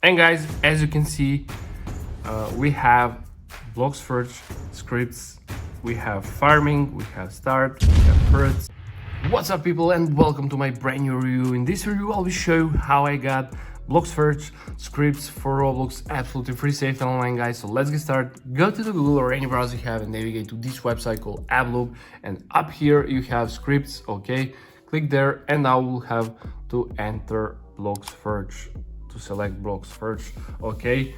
And guys, as you can see, we have Blox Fruits scripts, we have farming, we have start, we have fruits. What's up people, and welcome to my brand new review. In this review I will show you how I got Blox Fruits scripts for Roblox absolutely free, safe and online, guys. So let's get started. Go to the Google or any browser you have and navigate to this website called AppLoop, and up here you have scripts. Okay, click there and now we'll have to enter Blox Fruits, to select Blox Fruits. Okay,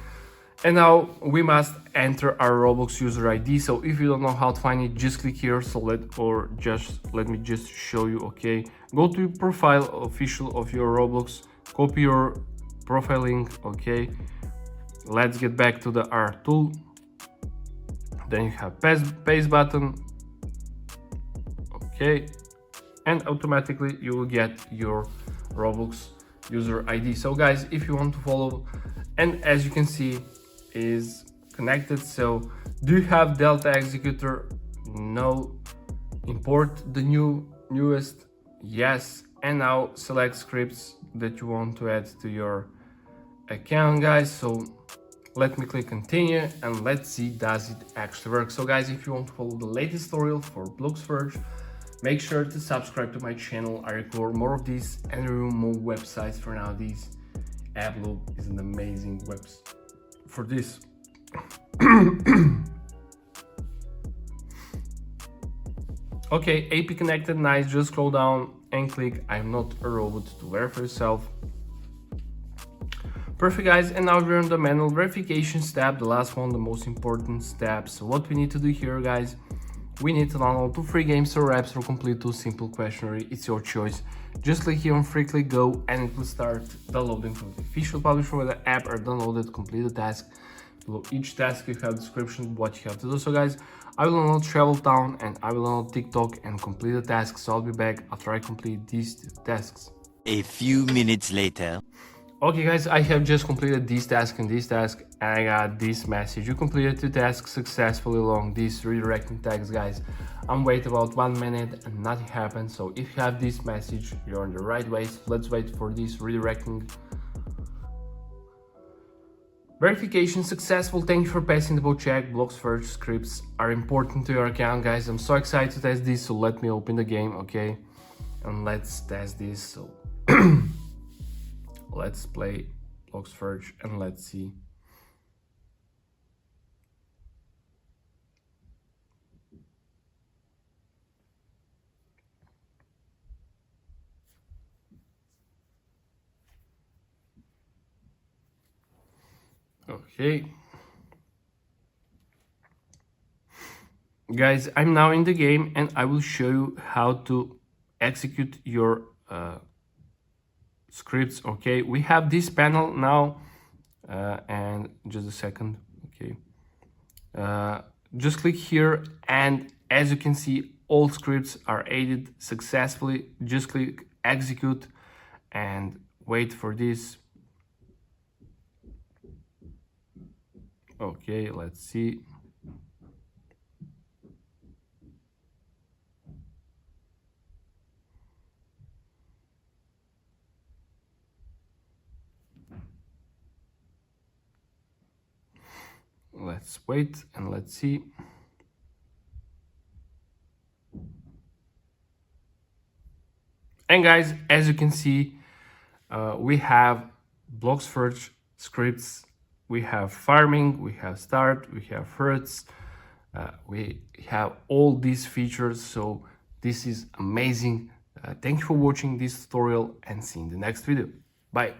and now we must enter our Roblox user ID. So if you don't know how to find it, just click here. So let me just show you. Okay, go to your profile official of your Roblox, copy your profile link. Okay, let's get back to the R tool. Then you have paste button. Okay, and automatically you will get your Roblox user ID. So guys, if you want to follow, and as you can see is connected. So do you have Delta executor? No. Import the newest? Yes. And now select scripts that you want to add to your account, guys. So let me click continue and let's see does it actually work. So guys, if you want to follow the latest tutorial for Blox Fruits, make sure to subscribe to my channel. I record more of these and review more websites. For now, this AppLoop is an amazing website for this. Okay, AP connected, nice. Just scroll down and click I'm not a robot to verify yourself. Perfect, guys. And now we're on the manual verification step, the last one, the most important step. So what we need to do here, guys, we need to download 2 free games or apps or complete 2 simple questionnaire. It's your choice. Just click here on free, click go, and it will start downloading from the official publisher where the app are downloaded. Complete the task. Below each task you have description what you have to do. So guys, I will download Travel Town and I will download TikTok and complete the task. So I'll be back after I complete these tasks. A few minutes later. Okay guys, I have just completed this task and this task, and I got this message: you completed 2 tasks successfully along these redirecting tags. Guys, I'm waiting about 1 minute and nothing happened. So if you have this message, you're on the right way. So let's wait for this redirecting. Verification successful. Thank you for passing the boat check. Blox Fruits scripts are important to your account, guys. I'm so excited to test this. So let me open the game, okay, and let's test this. So let's play Blox Fruits and let's see. Okay. Guys, I'm now in the game and I will show you how to execute your scripts. Okay, we have this panel now, and just a second. Okay, just click here and as you can see all scripts are added successfully. Just click execute and wait for this. Okay, let's see. Let's wait and let's see. And guys, as you can see, we have Blox Fruits scripts, we have farming, we have start, we have fruits, we have all these features. So this is amazing. Thank you for watching this tutorial and see you in the next video. Bye.